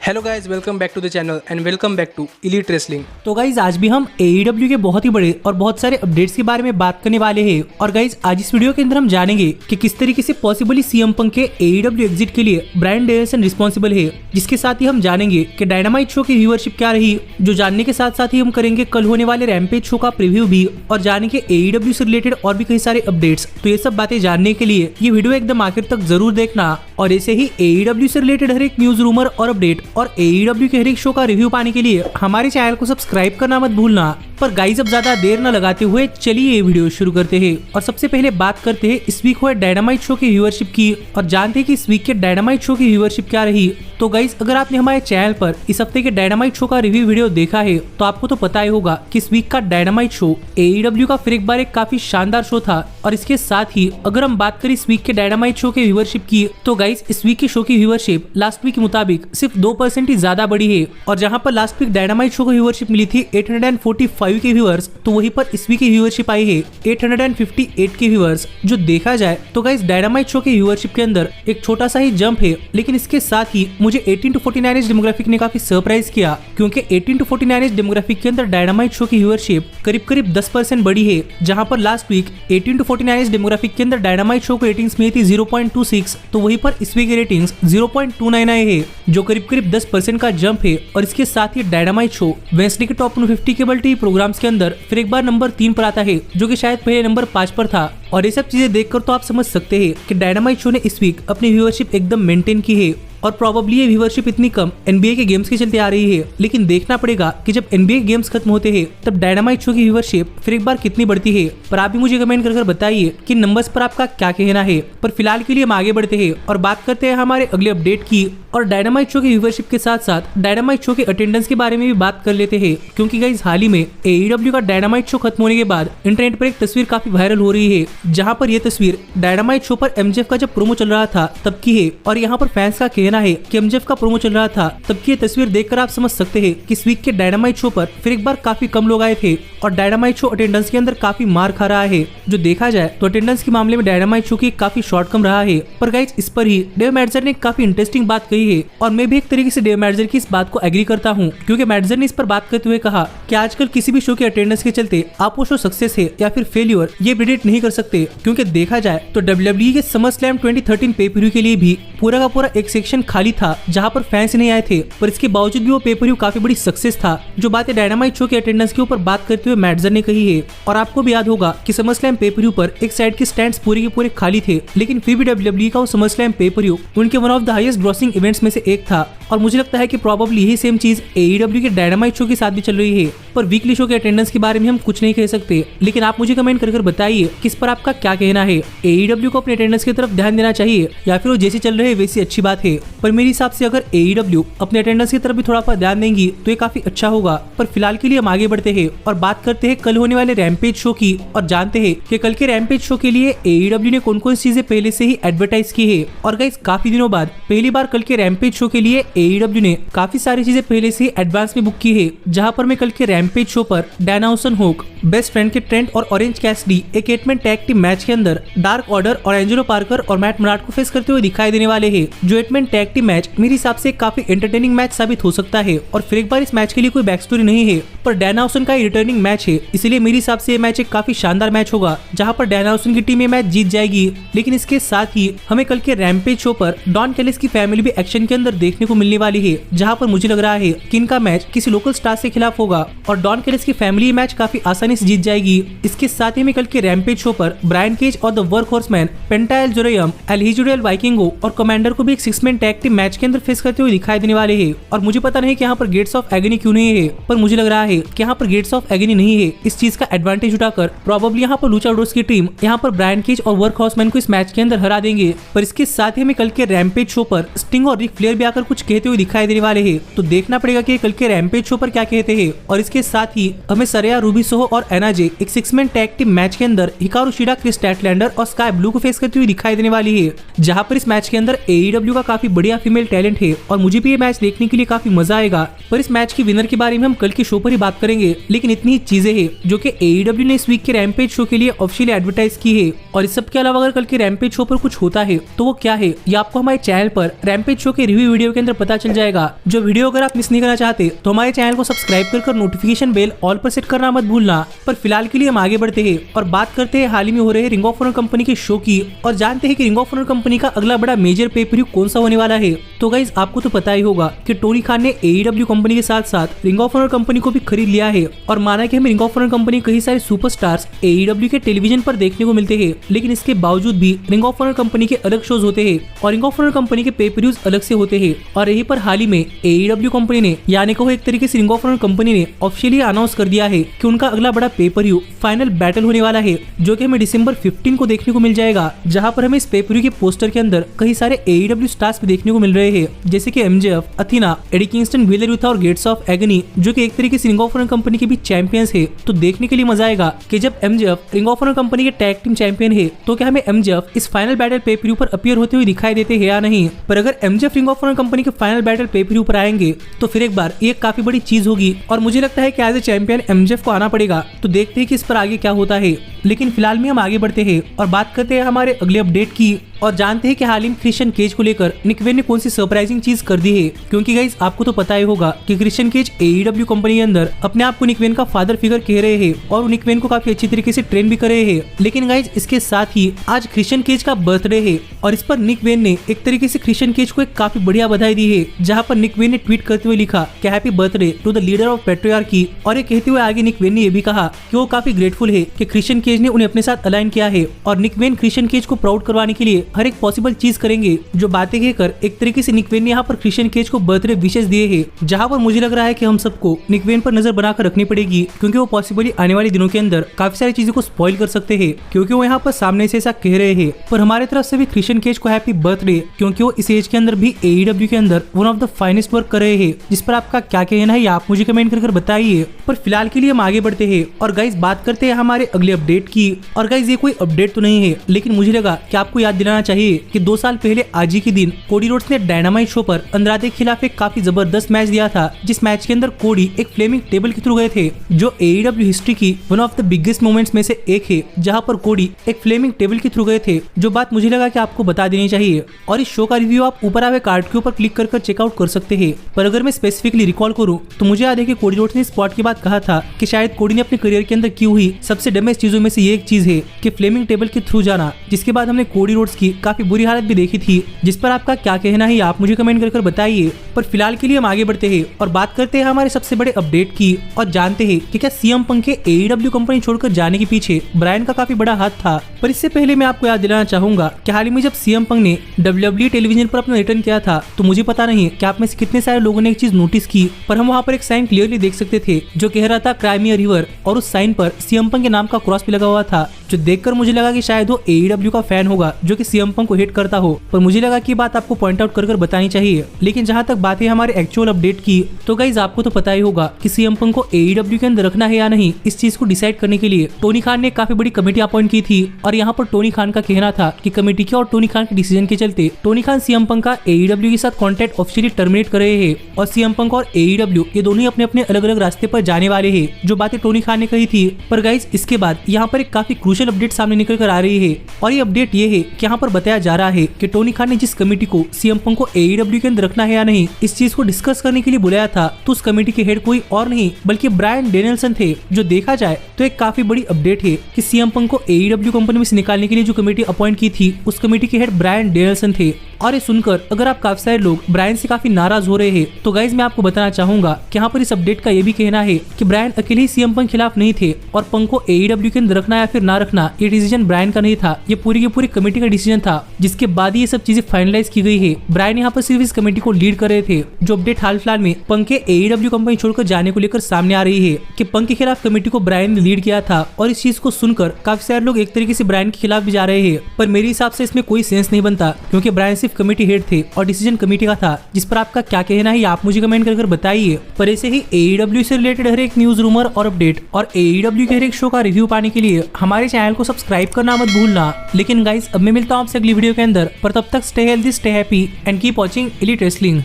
Hello guys, welcome back to the channel and welcome back to elite wrestling. तो guys आज भी हम AEW के बहुत ही बड़े और बहुत सारे अपडेट्स के बारे में बात करने वाले हैं। और गाइज आज इस वीडियो के अंदर हम जानेंगे कि किस तरीके से पॉसिबली CM पंक के AEW एग्जिट के लिए ब्रायन डेनियल्सन रिस्पॉन्सिबल है। जिसके साथ ही हम जानेंगे कि डायनामाइट शो की व्यूअरशिप क्या रही, जो जानने के साथ साथ ही हम करेंगे कल होने वाले रैम्पेज शो का प्रीव्यू भी और जानेंगे AEW से रिलेटेड और भी कई सारे अपडेट्स। तो ये सब बातें जानने के लिए ये वीडियो एकदम आखिर तक जरूर देखना। और ऐसे ही AEW से रिलेटेड हर एक न्यूज, रूमर और अपडेट और AEW के हर एक शो का रिव्यू पाने के लिए हमारे चैनल को सब्सक्राइब करना मत भूलना। पर गाइस अब ज्यादा देर न लगाते हुए चलिए ये वीडियो शुरू करते हैं। और सबसे पहले बात करते हैं इस वीक हुए डायनामाइट शो की व्यूअरशिप की और जानते हैं कि इस वीक के डायनामाइट शो की व्यूअरशिप क्या रही। तो गाइस अगर आपने हमारे चैनल पर इस हफ्ते के डायनामाइट शो का रिव्यू वीडियो देखा है तो आपको तो पता ही होगा कि इस वीक का डायनामाइट शो AEW का फिर एक बार एक काफी शानदार शो था। और इसके साथ ही अगर हम बात करें इस वीक के डायनामाइट शो के व्यूअरशिप की तो गाइस इस वीक की शो की व्यूअरशिप लास्ट वीक के मुताबिक सिर्फ 2% ही ज्यादा बढ़ी है। और जहां पर लास्ट वीक डायनामाइट शो की व्यूअरशिप मिली थी 845 के व्यूअर्स, तो वहीं पर इस वीक की व्यूअरशिप आई है 858 के व्यूअर्स। जो देखा जाए तो गाइस डायनामाइट शो की व्यूअरशिप के अंदर एक छोटा सा ही जंप है, लेकिन इसके साथ ही मुझे 18 to 49 एज डेमोग्राफिक ने काफी सरप्राइज किया, क्योंकि 18 to 49 एज डेमोग्राफिक के अंदर डायनामाइट शो की व्यूअरशिप करीब 10% बढ़ी है। जहां पर last week 18 to 49 age demographic के अंदर डायनामाइट शो को रेटिंग्स मिली थी 0.26, तो वहीं पर इस वीक की रेटिंग्स 0.29 आए हैं, जो करीब 10% का जंप है। और इसके साथ ही डायनामाइट शो वेंसडे के टॉप 50 केबल टीवी प्रोग्राम्स के अंदर फिर एक बार नंबर 3 पर आता है, जो कि शायद पहले नंबर 5 पर था। और ये सब चीजें देखकर तो आप समझ सकते हैं कि डायनामाइट शो ने इस वीक अपनी व्यूअरशिप एकदम मेंटेन की है। और प्रोबेबली ये व्यूअरशिप इतनी कम NBA के गेम्स के चलते आ रही है, लेकिन देखना पड़ेगा कि जब NBA के गेम्स खत्म होते हैं तब डायनामाइट शो की व्यूअरशिप फिर एक बार कितनी बढ़ती है। पर आप भी मुझे कमेंट कर बताइए कि नंबर्स पर आपका क्या कहना है। पर फिलहाल के लिए हम आगे बढ़ते हैं और बात करते हैं हमारे अगले अपडेट की। और डायनामाइट शो की व्यूअरशिप के साथ साथ डायनामाइट शो के अटेंडेंस के बारे में भी बात कर लेते हैं, क्योंकि गाइस हाल ही में AEW का डायनामाइट शो खत्म होने के बाद इंटरनेट पर एक तस्वीर काफी वायरल हो रही है, जहां पर यह तस्वीर डायनामाइट शो पर MJF का जब प्रोमो चल रहा था तब की है। और यहाँ पर फैंस का कहना है कि MJF का प्रोमो चल रहा था तब की ये तस्वीर देखकर आप समझ सकते हैं कि इस वीक के डायनामाइट शो पर फिर एक बार काफी कम लोग आए थे और डायनामाइट शो अटेंडेंस के अंदर काफी मार खा रहा है। जो देखा जाए तो अटेंडेंस के मामले में डायनामाइट शो की काफी शॉर्ट कम रहा है। पर गाइस इस पर ही डेव मैडजर ने काफी इंटरेस्टिंग बात कही है और मैं भी एक तरीके से डेव मैडजर की इस बात को एग्री करता हूँ, क्योंकि मैडजर ने इस पर बात करते हुए कहा कि आजकल किसी भी शो के अटेंडेंस के चलते आप वो शो सक्सेस है या फिर फेल्यूर ये प्रेडिक्ट नहीं कर सकते। क्योंकि देखा जाए तो WWE के SummerSlam 2013 पे-per-view के लिए भी पूरा का पूरा एक सेक्शन खाली था जहां पर फैंस नहीं आए थे, पर इसके बावजूद भी वो पे-per-view काफी बड़ी सक्सेस था। जो बातें डायनामाइट शो के अटेंडेंस के ऊपर बात करते हुए मैडजर ने कही है। और आपको भी याद होगा कि SummerSlam पे-per-view पर एक साइड के स्टैंड्स पूरे के पूरे खाली थे, लेकिन फिर भी WWE का वो SummerSlam पे-per-view उनके one of the highest grossing events में से एक था। और मुझे लगता है कि प्रोबेबली यही सेम चीज AEW के डायनामाइट शो के साथ भी चल रही है। पर वीकली शो के अटेंडेंस के बारे में हम कुछ नहीं कह सकते, लेकिन आप मुझे कमेंट कर बताइए कि इस पर आपका क्या कहना है। AEW को अपने अटेंडेंस की तरफ ध्यान देना चाहिए या फिर वो जैसे चल रहे हैं वैसी अच्छी बात है। पर मेरे हिसाब से अगर AEW अपने अटेंडेंस की तरफ भी थोड़ा सा ध्यान देंगी तो ये काफी अच्छा होगा। पर फिलहाल के लिए हम आगे बढ़ते हैं और बात करते हैं कल होने वाले रैम्पेज शो की और जानते हैं कि कल के रैम्पेज शो के लिए AEW ने कौन कौन सी चीजें पहले से ही एडवर्टाइज की है। और गाइस काफी दिनों बाद पहली बार कल के रैम्पेज शो के लिए AEW ने काफी सारी चीजें पहले से एडवांस में बुक की है। जहां पर मैं कल के रैम्पेज शो पर डैनाउसन होक, बेस्ट फ्रेंड के ट्रेंट और ऑरेंज कैसिडी एक 8-man टैग टीम मैच के अंदर डार्क ऑर्डर और एंजेलो पार्कर और मैट मराट को फेस करते हुए दिखाई देने वाले हैं। जो 8-man टैग टीम मैच मेरे हिसाब से काफी एंटरटेनिंग मैच साबित हो सकता है। और फिर एक बार इस मैच के लिए कोई बैक स्टोरी नहीं है, पर डैनाउसन का रिटर्निंग मैच है, इसलिए मेरे हिसाब से ये मैच एक काफी शानदार मैच होगा जहां पर डैनाउसन की टीम ये मैच जीत जाएगी। लेकिन इसके साथ ही हमें कल के रैम्पेज शो पर डॉन कैलिस की फैमिली भी एक्शन के अंदर देखने को मिलने वाली है, जहां पर मुझे लग रहा है कि इनका मैच किसी लोकल स्टार से खिलाफ होगा और डॉन कैलिस की फैमिली मैच काफी आसानी से जीत जाएगी। इसके साथ ही हमें कल के रैम्पेज शो पर ब्रायन केज और the Workhorsemen Penta El Zero M, El Hijo de El Vikingo और कमांडर को भी एक 6-man टैग टीम मैच के अंदर फेस करते हुए दिखाई देने वाले हैं। और मुझे पता नहीं कि यहाँ पर गेट्स ऑफ एगनी क्यों नहीं है, पर मुझे लग रहा है कि यहाँ पर गेट्स ऑफ एगनी नहीं है। इस चीज का एडवांटेज उठाकर प्रोबेबली यहाँ पर लूचाडोर्स की टीम यहाँ पर ब्रायन केज और वर्क हॉर्समैन को इस मैच के अंदर हरा देंगे। पर इसके साथ ही हमें कल के रैम्पेज शो पर स्टिंग और रिक फ्लेयर भी आकर कुछ कहते हुए दिखाई देने वाले हैं। तो देखना पड़ेगा कि कल के रैम्पेज शो पर क्या कहते हैं। और इसके साथ ही हमें सरेया रूबी सोहो और एनाजे एक 6-man टैग टीम मैच के अंदर हिकारू शिडा, क्रिस स्टैटलैंडर और स्काई ब्लू को फेस करती हुई दिखाई देने वाली है। जहां पर इस मैच के अंदर AEW का काफी बढ़िया फीमेल टैलेंट है और मुझे भी ये मैच देखने के लिए काफी मजा आएगा। पर इस मैच की विनर के बारे में हम कल के शो पर ही बात करेंगे, लेकिन इतनी चीजें हैं जो कि AEW ने इस वीक के रैम्पेज शो के लिए ऑफिशियली एडवर्टाइज की है। और इस सब के अलावा अगर कल के रैम्पेज शो पर कुछ होता है तो वो क्या है ये आपको हमारे चैनल पर रैम्पेज शो के रिव्यू वीडियो के अंदर पता चल जाएगा। जो वीडियो अगर आप मिस नहीं करना चाहते तो हमारे चैनल को सब्सक्राइब कर नोटिफिकेशन बेल ऑल पर सेट करना मत भूलना। पर फिलहाल के लिए हम आगे बढ़ते हैं और बात करते हैं हाल ही में हो रहे रिंग ऑफ ऑनर कंपनी के शो की, और जानते हैं कि रिंग ऑफ ऑनर कंपनी का अगला बड़ा मेजर पे पर व्यू कौन सा होने वाला है। तो गाइज आपको तो पता ही होगा कि टोनी खान ने AEW कंपनी के साथ साथ रिंग ऑफ ऑनर कंपनी को भी खरीद लिया है, और माना है कि हमें रिंग ऑफ ऑनर कंपनी कई सारे सुपरस्टार्स AEW के टेलीविजन पर देखने को मिलते हैं, लेकिन इसके बावजूद भी रिंग ऑफ ऑनर कंपनी के अलग शोज होते हैं और रिंग ऑफ ऑनर कंपनी के पे पर व्यूज अलग से होते हैं। और यही पर हाल ही में AEW कंपनी ने, यानी कि एक तरीके से रिंग ऑफ ऑनर कंपनी ने ऑफिशियली अनाउंस कर दिया है कि उनका अगला बड़ा पे पर व्यू फाइनल बैटल होने वाला है, जो कि हमें दिसंबर 15 को देखने को मिल जाएगा, जहां पर हमें इस पे पर व्यू के पोस्टर के अंदर कई सारे AEW स्टार्स भी देखने को मिल रहे हैं, जैसे कि MJF, Athena, Eddie Kingston, wheeler यूथा और गेट्स ऑफ एगनी, जो कि एक तरीके से रिंग ऑफ ऑनर कंपनी के भी चैंपियंस है। तो देखने के लिए मजा आएगा कि जब MJF ring of honor company के टैग टीम चैंपियन है तो क्या हमें MJF इस final battle pay per view पर अपीयर होते हुए दिखाई देते हैं या नहीं। पर अगर MJF ring of honor company के final battle pay per view पर आएंगे तो फिर एक बार ये काफी बड़ी चीज होगी, और मुझे लगता है कि एज ए चैंपियन MJF को आना पड़ेगा। तो देखते हैं कि इस पर आगे क्या होता है। लेकिन फिलहाल में हम आगे बढ़ते हैं और बात करते हैं हमारे अगले अपडेट की, और जानते हैं कि हाल ही में क्रिश्चियन केज को लेकर निक वेन ने कौन सी सरप्राइजिंग चीज कर दी है। क्योंकि गाइस आपको तो पता ही होगा कि क्रिश्चियन केज AEW कंपनी के अंदर अपने आप को निक वेन का फादर फिगर कह रहे हैं और निक वेन को काफी अच्छी तरीके से ट्रेन भी कर रहे हैं। लेकिन गाइस इसके साथ ही आज क्रिश्चियन केज का बर्थडे है, और इस पर निक वेन ने एक तरीके से क्रिश्चियन केज को एक काफी बढ़िया बधाई दी है, जहाँ पर निक वेन ने ट्वीट करते हुए लिखा कि happy birthday to the leader of patriarchy. और ये कहते हुए आगे निक वेन ने यह भी कहा कि वो काफी ग्रेटफुल है कि क्रिश्चियन केज ने उन्हें अपने साथ अलाइन किया है, और निक वेन क्रिश्चियन केज को प्राउड करवाने के लिए हर एक पॉसिबल चीज करेंगे। जो बातें कहकर एक तरीके से निक वेन ने यहाँ पर क्रिश्चियन केज को बर्थडे विशेष दिए हैं, जहाँ पर मुझे लग रहा है कि हम सबको निक वेन पर नजर बनाकर रखनी पड़ेगी, क्योंकि वो पॉसिबली आने वाले दिनों के अंदर काफी सारी चीजों को स्पॉइल कर सकते हैं, क्योंकि वो यहाँ पर सामने से ऐसा कह रहे हैं। पर हमारे तरफ से भी क्रिश्चियन केज को हैप्पी बर्थडे, क्योंकि वो इस एज के अंदर भी AEW के अंदर one of the finest work कर रहे हैं, जिस पर आपका क्या कहना है आप मुझे कमेंट कर बताइए। पर फिलहाल के लिए हम आगे बढ़ते हैं और गाइज बात करते हैं हमारे अगले अपडेट की। और गाइज ये कोई अपडेट तो नहीं है, लेकिन मुझे लगा कि आपको याद दिलाना चाहिए कि 2 साल पहले आज ही के दिन कोडी रोड्स ने डायनामाइट शो पर अंद्रादे के खिलाफ एक काफी जबरदस्त मैच दिया था, जिस मैच के अंदर कोडी एक फ्लेमिंग टेबल के थ्रू गए थे, जो AEW हिस्ट्री की one of the biggest moments में से एक है, जहां पर कोडी एक फ्लेमिंग टेबल के थ्रू गए थे। जो बात मुझे लगा कि आपको बता देनी चाहिए, और इस शो का रिव्यू आप ऊपर आवे कार्ड के ऊपर क्लिक कर चेकआउट कर सकते हैं। पर अगर मैं स्पेसिफिकली रिकॉल करूं तो मुझे याद है कि कोडी रोड्स ने स्पॉट के बाद कहा था कि शायद कोडी ने अपने करियर के अंदर की हुई सबसे डमेस्ट चीजों में से ये एक चीज है कि फ्लेमिंग टेबल के थ्रू जाना, जिसके बाद हमने कोडी रोड्स की काफी बुरी हालत भी देखी थी, जिस पर आपका क्या कहना है आप मुझे कमेंट कर बताइए। पर फिलहाल के लिए हम आगे बढ़ते हैं और बात करते हैं हमारे सबसे बड़े अपडेट की, और जानते हैं कि क्या CM पंक के AEW कंपनी छोड़कर जाने के पीछे ब्रायन का काफी बड़ा हाथ था। पर इससे पहले मैं आपको याद दिलाना चाहूंगा कि हाल ही में जब CM पंक ने WWE टेलीविजन पर अपना रिटर्न किया था, तो मुझे पता नहीं कि आप में से कितने सारे लोगों ने एक चीज नोटिस की, पर हम वहाँ पर एक साइन क्लियरली देख सकते थे जो कह रहा था क्राइमिया रिवर, और उस साइन पर CM पंक के नाम का क्रॉस भी लगा हुआ था, जो देखकर मुझे लगा कि शायद वो AEW का फैन होगा जो कि CM पंक को हेट करता हो। पर मुझे लगा कि बात आपको पॉइंट आउट कर बतानी चाहिए। लेकिन जहां तक बात है हमारे एक्चुअल अपडेट की, तो गाइज आपको तो पता ही होगा कि CM पंक को AEW के अंदर रखना है या नहीं, इस चीज को डिसाइड करने के लिए टोनी खान ने काफी बड़ी कमेटी अपॉइंट की थी, और यहाँ पर टोनी खान का कहना था कि कमेटी के और टोनी खान के डिसीजन के चलते टोनी खान CM पंक का AEW के साथ कॉन्ट्रैक्ट ऑफिशियली टर्मिनेट कर रहे हैं, और CM पंक और AEW ये दोनों ही अपने अपने अलग अलग रास्ते पर जाने वाले हैं, जो बातें टोनी खान ने कही थी। पर गाइज इसके बाद यहाँ पर एक काफी क्रूशियल अपडेट सामने निकल कर आ रही है, और ये अपडेट ये है कि यहाँ पर बताया जा रहा है कि टोनी खान ने जिस कमेटी को CM पंक को AEW के अंदर रखना है या नहीं, इस चीज को डिस्कस करने के लिए बुलाया था, तो उस कमेटी के हेड कोई और नहीं बल्कि ब्रायन डेनियल्सन थे। जो देखा जाए तो एक काफी बड़ी अपडेट है कि CM पंक को AEW कंपनी में से निकालने के लिए जो कमेटी अपॉइंट की थी, उस कमेटी के हेड ब्रायन डेनियल्सन थे। और ये सुनकर अगर आप काफी सारे लोग ब्रायन से काफी नाराज हो रहे हैं, तो गाइज मैं आपको बताना चाहूंगा कि यहाँ पर इस अपडेट का ये भी कहना है कि ब्रायन अकेले ही CM पंक खिलाफ नहीं थे, और पंक को AEW के अंदर रखना या फिर ना रखना ये डिसीजन ब्रायन का नहीं था, ये पूरी की पूरी कमेटी का डिसीजन था, जिसके बाद ये सब चीजें फाइनलाइज की गई है। ब्रायन यहाँ पर सिर्फ इस कमेटी को लीड कर रहे थे। जो अपडेट हाल फिलहाल में पंक के AEW कंपनी छोड़कर जाने को लेकर सामने आ रही है कि पंक के खिलाफ कमेटी को ब्रायन ने लीड किया था, और इस चीज को सुनकर काफी सारे लोग एक तरीके से ब्रायन के खिलाफ भी जा रहे हैं। पर मेरे हिसाब से इसमें कोई सेंस नहीं बनता, क्योंकि ब्रायन सिर्फ कमेटी हेड थे और डिसीजन कमेटी का था, जिस पर आपका क्या कहना है आप मुझे कमेंट कर बताइए। पर ऐसे ही AEW से रिलेटेड हर एक न्यूज, रूमर और अपडेट और AEW के हर एक शो का रिव्यू पाने के लिए हमारे चैनल को सब्सक्राइब करना मत भूलना। लेकिन गाइस अब मैं मिलता हूँ आपसे अगली वीडियो के अंदर, पर तब तक stay healthy, stay happy and keep watching elite wrestling.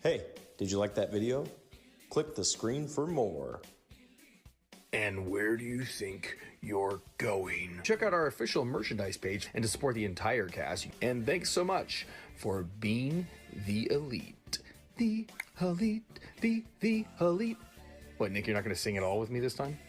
Hey, did you like that video? Click the screen for more. And where do you think you're going? Check out our official merchandise page and to support the entire cast. And thanks so much for being the elite. The elite. What, Nick, you're not going to sing it all with me this time?